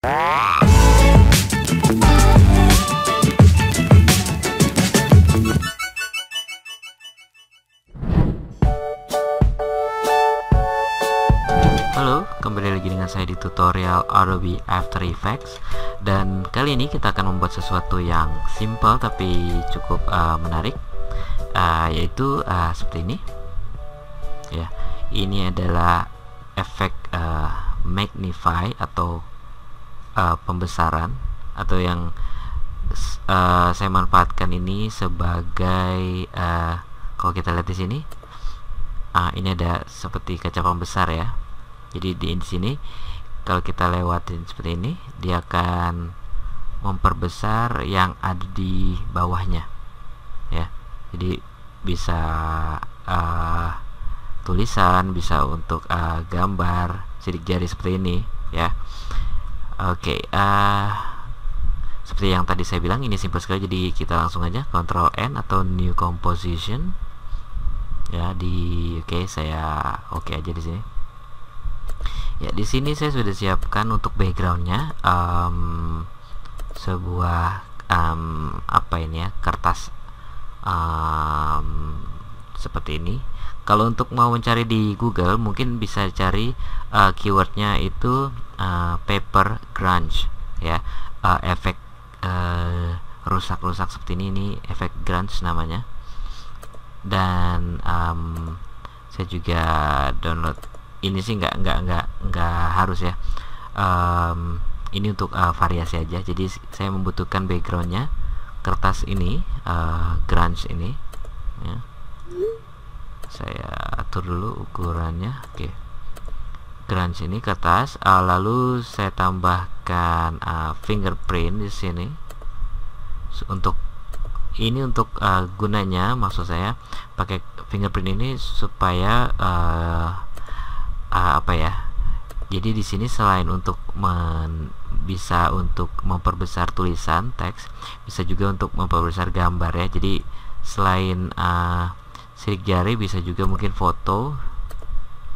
Halo, kembali lagi dengan saya di tutorial Adobe After Effects. Dan kali ini kita akan membuat sesuatu yang simple tapi cukup menarik, yaitu seperti ini. Ya, ini adalah efek magnify atau pembesaran, atau yang saya manfaatkan ini sebagai kalau kita lihat di sini, ini ada seperti kaca pembesar ya. Jadi di sini kalau kita lewatin seperti ini, dia akan memperbesar yang ada di bawahnya ya. Jadi bisa tulisan, bisa untuk gambar sidik jari seperti ini ya. Oke, seperti yang tadi saya bilang, ini simple sekali. Jadi kita langsung aja Ctrl N atau New Composition ya. Saya oke aja di sini. Ya, di sini saya sudah siapkan untuk backgroundnya sebuah apa ini ya, kertas seperti ini. Kalau untuk mau mencari di Google, mungkin bisa cari keywordnya itu paper grunge ya, efek rusak-rusak seperti ini efek grunge namanya. Dan saya juga download ini sih, nggak harus ya. Ini untuk variasi aja. Jadi saya membutuhkan backgroundnya kertas ini, grunge ini ya. Saya atur dulu ukurannya. Oke, grunge ini kertas, lalu saya tambahkan fingerprint di sini. Untuk gunanya, maksud saya pakai fingerprint ini supaya apa ya, jadi di sini selain untuk bisa untuk memperbesar tulisan teks, bisa juga untuk memperbesar gambar ya. Jadi selain sidik jari, bisa juga mungkin foto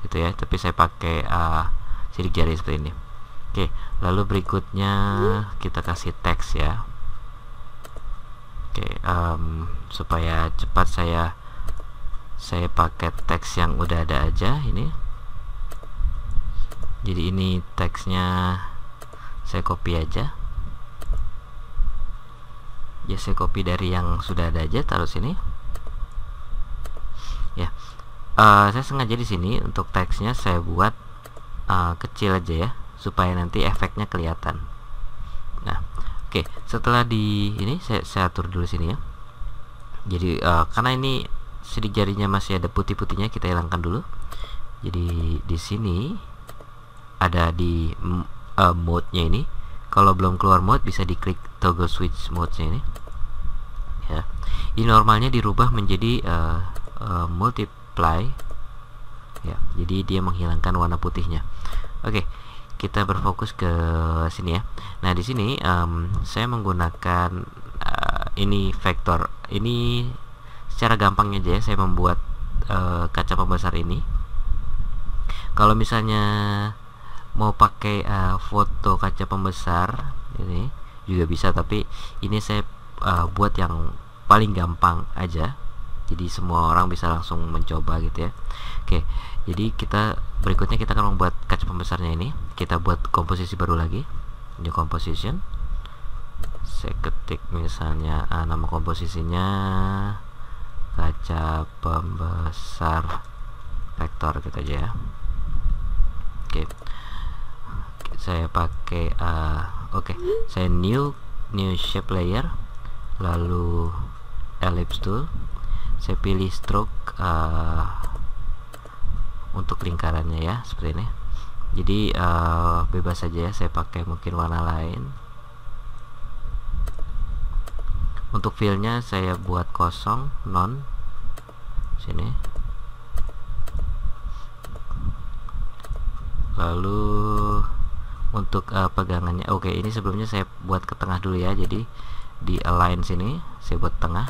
gitu ya, tapi saya pakai sidik jari seperti ini. Oke, lalu berikutnya kita kasih teks ya. Oke, supaya cepat saya pakai teks yang udah ada aja ini. Jadi ini teksnya saya copy aja ya, saya copy dari yang sudah ada aja, taruh sini ya. Saya sengaja di sini untuk teksnya saya buat kecil aja ya, supaya nanti efeknya kelihatan. Nah, oke, setelah di ini saya atur dulu sini ya. Jadi karena ini sidik jarinya masih ada putih-putihnya, kita hilangkan dulu. Jadi di sini ada di mode-nya ini. Kalau belum keluar mode, bisa diklik toggle switch mode-nya ini ya. Ini normalnya dirubah menjadi multiply ya, jadi dia menghilangkan warna putihnya. Oke, kita berfokus ke sini ya. Nah, di sini saya menggunakan ini vektor. Ini secara gampangnya aja ya, saya membuat kaca pembesar ini. Kalau misalnya mau pakai foto kaca pembesar ini juga bisa, tapi ini saya buat yang paling gampang aja, jadi semua orang bisa langsung mencoba gitu ya. Oke, jadi berikutnya kita akan membuat kaca pembesarnya ini. Kita buat komposisi baru lagi, new composition. Saya ketik misalnya nama komposisinya kaca pembesar vektor gitu aja ya. Oke, saya pakai saya new shape layer, lalu ellipse tool, saya pilih stroke untuk lingkarannya ya, seperti ini. Jadi bebas saja ya, saya pakai mungkin warna lain. Untuk fillnya saya buat kosong, non sini. Lalu untuk pegangannya, oke, ini sebelumnya saya buat ke tengah dulu ya. Jadi di align sini saya buat tengah,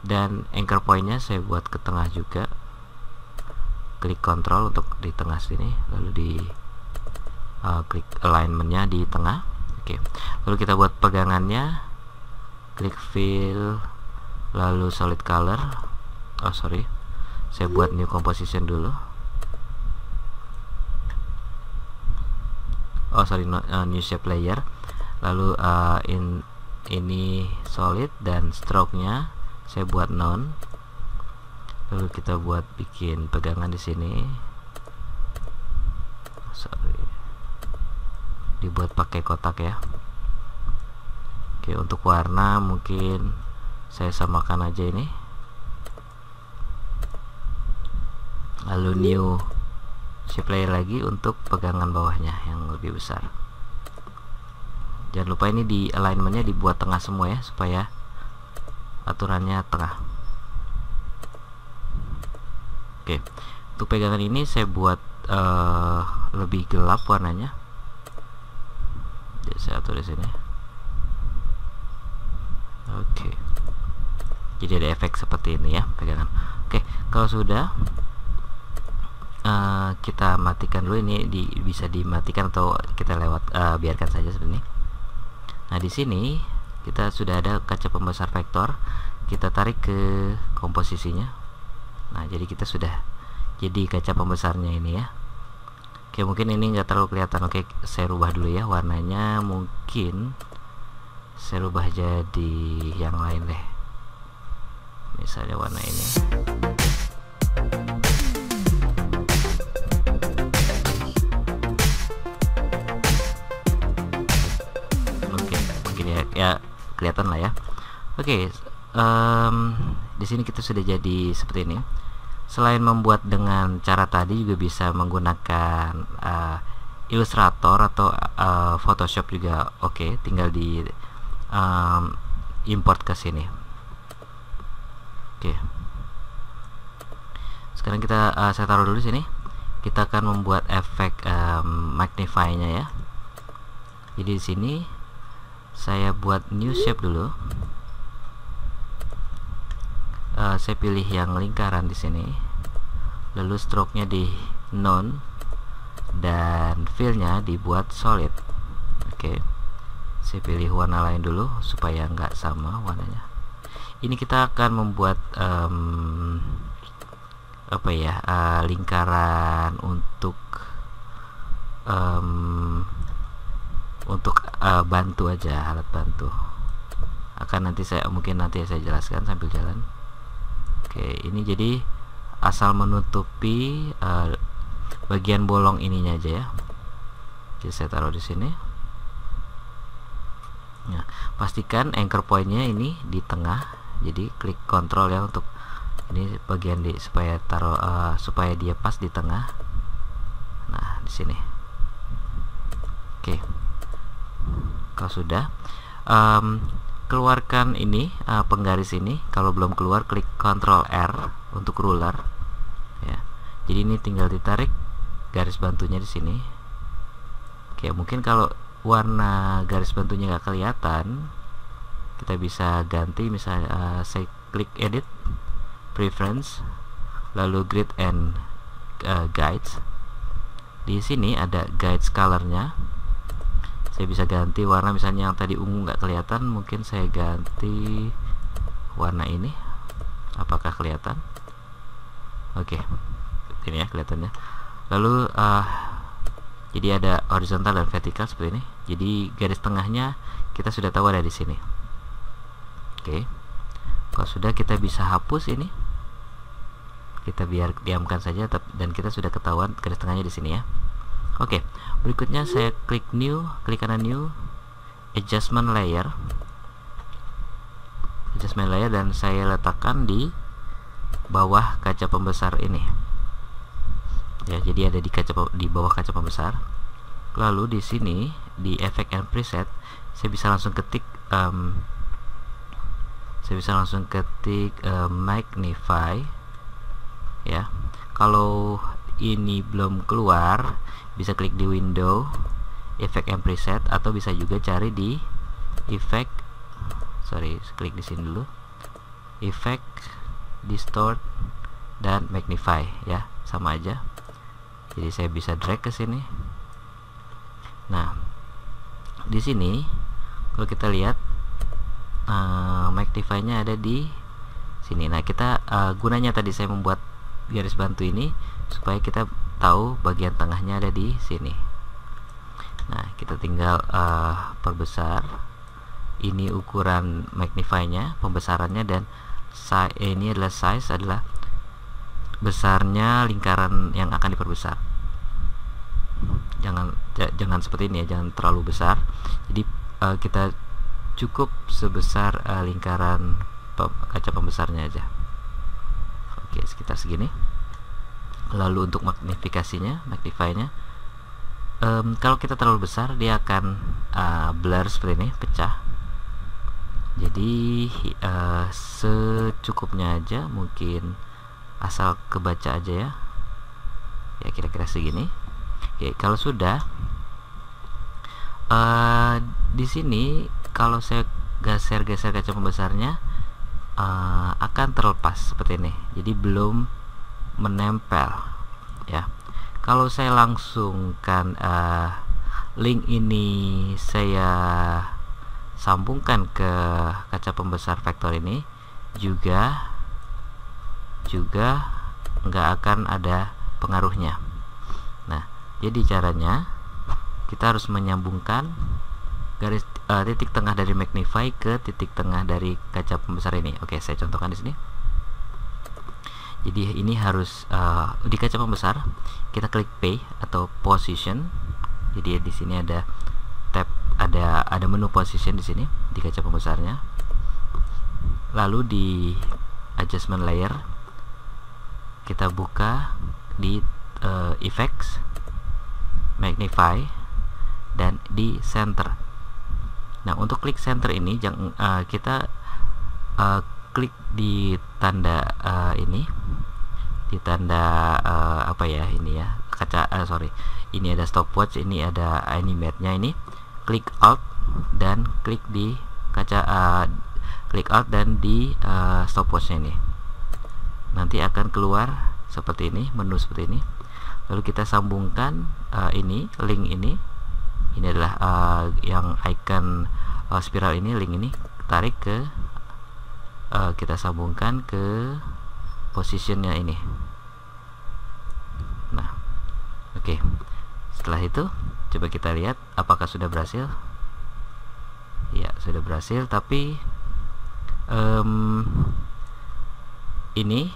dan anchor pointnya saya buat ke tengah juga. Klik Ctrl untuk di tengah sini, lalu di klik alignmentnya di tengah. Oke, lalu kita buat pegangannya, klik fill, lalu solid color. Saya buat new composition dulu. New shape layer. Lalu ini solid dan stroke-nya saya buat none. Lalu kita buat bikin pegangan di sini. Dibuat pakai kotak ya. Oke, untuk warna mungkin saya samakan aja ini. Lalu new shape layer lagi untuk pegangan bawahnya yang lebih besar. Jangan lupa ini di alignmentnya dibuat tengah semua ya, supaya aturannya tengah. Oke, untuk pegangan ini saya buat lebih gelap warnanya. Jadi saya atur di sini. Oke, jadi ada efek seperti ini ya pegangan. Oke, kalau sudah kita matikan dulu. Ini bisa dimatikan atau kita biarkan saja seperti ini. Nah, di sini kita sudah ada kaca pembesar vektor. Kita tarik ke komposisinya. Nah, jadi kita sudah jadi kaca pembesarnya ini ya. Oke, mungkin ini nggak terlalu kelihatan. Oke, saya rubah dulu ya warnanya. Mungkin saya rubah jadi yang lain deh, misalnya warna ini. Oke, mungkin ya kelihatan lah ya. Oke, di sini kita sudah jadi seperti ini. Selain membuat dengan cara tadi, juga bisa menggunakan Illustrator atau Photoshop juga. Oke, tinggal di import ke sini. Oke, sekarang saya taruh dulu sini. Kita akan membuat efek magnify-nya ya. Jadi di sini saya buat new shape dulu. Saya pilih yang lingkaran di sini, lalu stroke-nya di none dan fill-nya dibuat solid. Oke, saya pilih warna lain dulu supaya nggak sama warnanya. Ini kita akan membuat lingkaran untuk bantu aja, alat bantu. Mungkin nanti saya jelaskan sambil jalan. Oke, ini jadi asal menutupi bagian bolong ininya aja ya. Jadi saya taruh di sini. Nah, pastikan anchor point-nya ini di tengah. Jadi klik Ctrl ya untuk ini bagian supaya dia pas di tengah. Nah, di sini. Oke. Kalau sudah, keluarkan ini penggaris ini. Kalau belum keluar, klik Ctrl R untuk ruler ya. Jadi ini tinggal ditarik garis bantunya di sini. Oke, mungkin kalau warna garis bantunya nggak kelihatan, kita bisa ganti. Misalnya saya klik edit, preference, lalu grid and guides. Di sini ada guides colornya. Saya bisa ganti warna, misalnya yang tadi ungu nggak kelihatan, mungkin saya ganti warna ini. Apakah kelihatan? Oke, ini ya kelihatannya. Lalu jadi ada horizontal dan vertikal seperti ini. Jadi garis tengahnya kita sudah tahu ada di sini. Oke, kalau sudah, kita bisa hapus ini. Kita diamkan saja, dan kita sudah ketahuan garis tengahnya di sini ya. Oke, berikutnya saya klik klik kanan new, adjustment layer, dan saya letakkan di bawah kaca pembesar ini. Ya, jadi ada di bawah kaca pembesar. Lalu di sini di effect and preset, saya bisa langsung ketik magnify ya. Kalau ini belum keluar, bisa klik di window effect and preset, atau bisa juga cari di effect, klik di sini dulu, effect, distort, dan magnify ya, sama aja. Jadi saya bisa drag ke sini. Nah, di sini kalau kita lihat magnify-nya ada di sini. Nah, kita gunanya tadi saya membuat garis bantu ini supaya kita tahu bagian tengahnya ada di sini. Nah, kita tinggal perbesar. Ini ukuran magnify-nya, pembesarannya, dan ini adalah size, adalah besarnya lingkaran yang akan diperbesar. Jangan seperti ini ya, jangan terlalu besar. Jadi kita cukup sebesar lingkaran kaca pembesarnya aja. Oke, sekitar segini. Lalu untuk magnifikasinya, magnify-nya, kalau kita terlalu besar dia akan blur seperti ini, pecah. Jadi secukupnya aja, mungkin asal kebaca aja ya. Ya, kira-kira segini. Oke, kalau sudah di sini kalau saya geser-geser kaca pembesarnya akan terlepas seperti ini. Jadi belum menempel ya. Kalau saya langsungkan link ini saya sambungkan ke kaca pembesar vektor ini, juga nggak akan ada pengaruhnya. Nah, jadi caranya kita harus menyambungkan garis titik tengah dari magnify ke titik tengah dari kaca pembesar ini. Oke, saya contohkan di sini. Jadi ini harus di kaca pembesar kita klik P atau position. Jadi di sini ada tab, ada menu position di sini di kaca pembesarnya. Lalu di adjustment layer kita buka di effects, magnify, dan di center. Nah, untuk klik center ini kita klik di tanda ini, di tanda apa ya ini ya, kaca ini ada stopwatch, ini ada animate-nya, ini klik alt dan klik di kaca klik alt dan di stopwatch-nya ini. Nanti akan keluar seperti ini, menu seperti ini. Lalu kita sambungkan ini, link ini. Ini adalah yang icon spiral ini, link ini tarik ke kita sambungkan ke positionnya ini. Nah, oke. Setelah itu coba kita lihat apakah sudah berhasil. Ya, sudah berhasil, tapi ini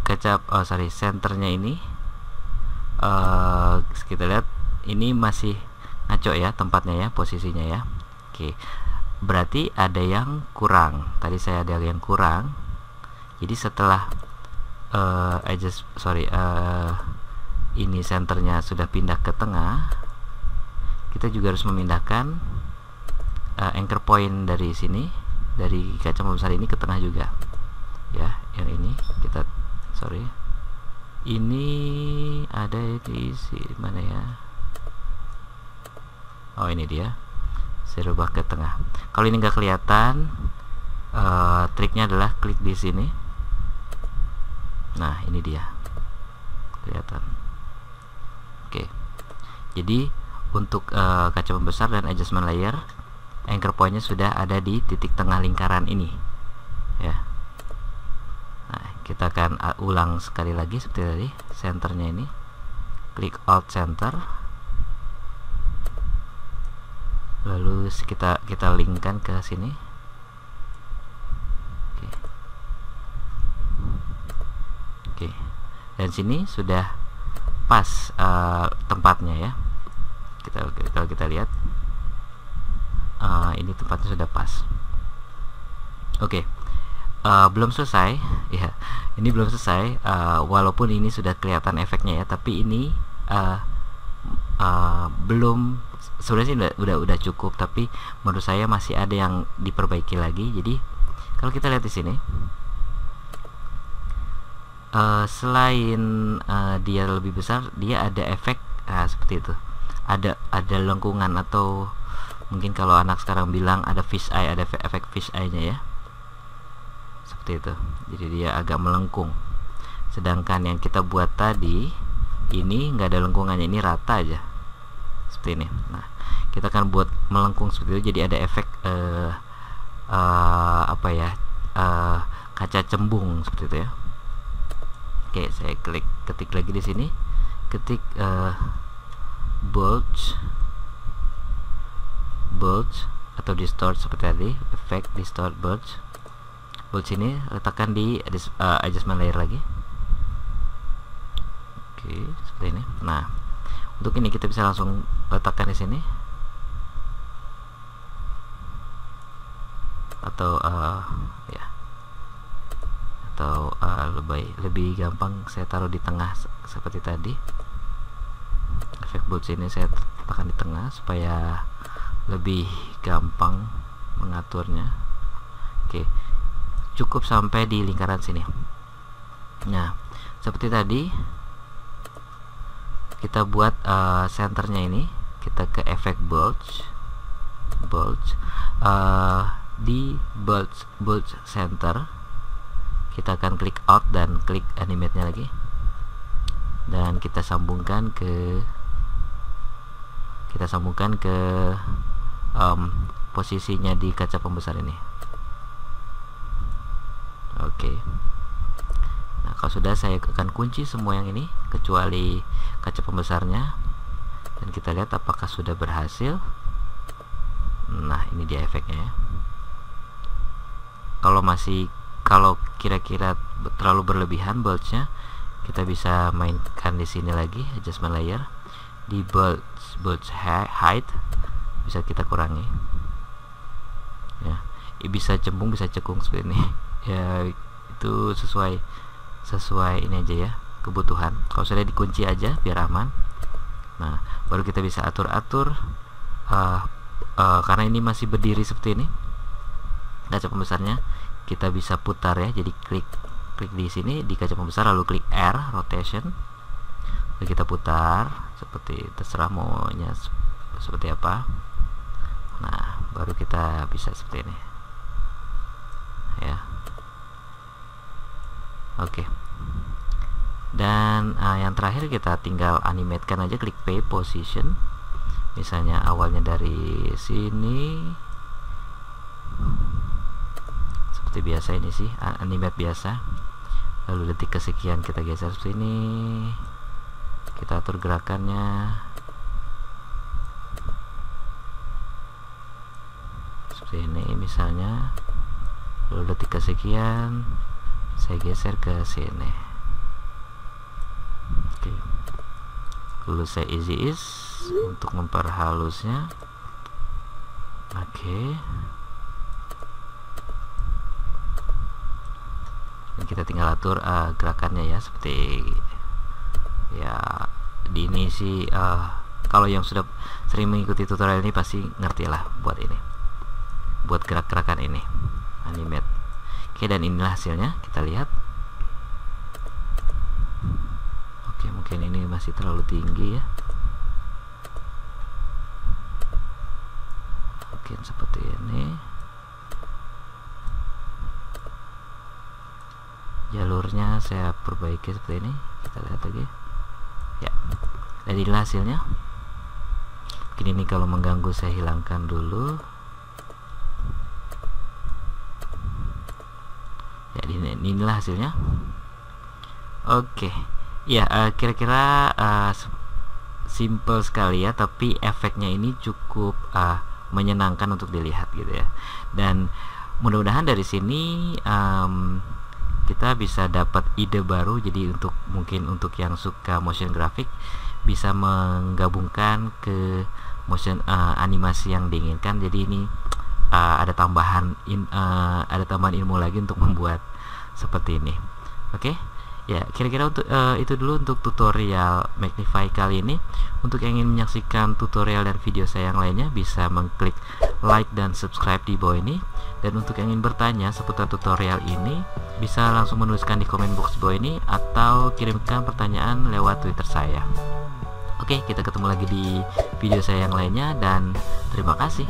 kaca senternya ini kita lihat ini masih ngaco ya tempatnya ya, posisinya ya. Oke, berarti ada yang kurang. Tadi saya ada yang kurang. Jadi setelah ini senternya sudah pindah ke tengah, kita juga harus memindahkan anchor point dari sini, dari kaca pembesar ini ke tengah juga ya. Yang ini kita ini ada di mana ya. Oh, ini dia, saya rubah ke tengah. Kalau ini nggak kelihatan, triknya adalah klik di sini. Nah, ini dia, kelihatan. Oke, jadi untuk kaca pembesar dan adjustment layer, anchor point-nya sudah ada di titik tengah lingkaran ini ya. Nah, kita akan ulang sekali lagi seperti tadi. Centernya ini klik alt center, lalu kita linkkan ke sini. Oke. Dan sini sudah pas tempatnya ya. Kalau kita lihat ini tempatnya sudah pas. Oke. Belum selesai ya, ini belum selesai. Walaupun ini sudah kelihatan efeknya ya, tapi ini belum, sebenarnya sih udah cukup, tapi menurut saya masih ada yang diperbaiki lagi. Jadi kalau kita lihat di sini, selain dia lebih besar, dia ada efek seperti itu, ada lengkungan, atau mungkin kalau anak sekarang bilang ada fish eye, ada efek fish eye-nya ya, seperti itu. Jadi dia agak melengkung. Sedangkan yang kita buat tadi ini nggak ada lengkungannya, ini rata aja seperti ini. Nah, kita akan buat melengkung seperti itu, jadi ada efek kaca cembung seperti itu ya. Oke, saya ketik lagi di sini, ketik bulge atau distort seperti tadi, efek distort bulge ini letakkan di adjustment layer lagi. Oke, seperti ini. Nah, untuk ini kita bisa langsung letakkan di sini, atau lebih gampang saya taruh di tengah seperti tadi. Efek bulge ini saya letakkan di tengah supaya lebih gampang mengaturnya. Oke, cukup sampai di lingkaran sini. Nah, seperti tadi kita buat centernya ini, kita ke efek bulge di bulge center, kita akan klik out dan klik animate nya lagi, dan kita sambungkan ke posisinya di kaca pembesar ini. Oke. Nah, kalau sudah, saya akan kunci semua yang ini kecuali kaca pembesarnya, dan kita lihat apakah sudah berhasil. Nah, ini dia efeknya ya. Kalau kira-kira terlalu berlebihan bulge-nya, kita bisa mainkan di sini lagi, adjustment layer, di bulge height bisa kita kurangi ya. Bisa cembung, bisa cekung seperti ini ya, itu sesuai ini aja ya, kebutuhan. Kalau sudah dikunci aja biar aman. Nah, baru kita bisa atur-atur karena ini masih berdiri seperti ini kaca pembesarnya, kita bisa putar ya. Jadi klik di sini di kaca pembesar, lalu klik R rotation, lalu kita putar seperti terserah maunya seperti apa. Nah, baru kita bisa seperti ini ya. Oke. Dan yang terakhir kita tinggal animatekan aja, klik P position, misalnya awalnya dari sini seperti biasa, ini sih animate biasa, lalu detik kesekian kita geser seperti ini, kita atur gerakannya seperti ini misalnya, lalu detik kesekian saya geser ke sini. Oke, lalu saya easy ease untuk memperhalusnya. Oke, dan kita tinggal atur gerakannya ya, seperti ya di ini sih. Kalau yang sudah sering mengikuti tutorial ini pasti ngerti lah buat ini, buat gerak-gerakan ini, animate. Oke, dan inilah hasilnya, kita lihat. Oke, mungkin ini masih terlalu tinggi ya. Mungkin seperti ini. Jalurnya saya perbaiki seperti ini, kita lihat lagi ya. Dan inilah hasilnya. Mungkin ini kalau mengganggu saya hilangkan dulu ya. Inilah hasilnya. Oke ya, kira-kira simple sekali ya, tapi efeknya ini cukup menyenangkan untuk dilihat gitu ya. Dan mudah-mudahan dari sini kita bisa dapat ide baru. Jadi mungkin untuk yang suka motion graphic bisa menggabungkan ke motion animasi yang diinginkan. Jadi ini ada tambahan ilmu lagi untuk membuat seperti ini. Oke ya, kira-kira untuk itu dulu untuk tutorial Magnify kali ini. Untuk yang ingin menyaksikan tutorial dan video saya yang lainnya, bisa mengklik like dan subscribe di bawah ini. Dan untuk yang ingin bertanya seputar tutorial ini, bisa langsung menuliskan di komen box bawah ini, atau kirimkan pertanyaan lewat Twitter saya. Oke, kita ketemu lagi di video saya yang lainnya, dan terima kasih.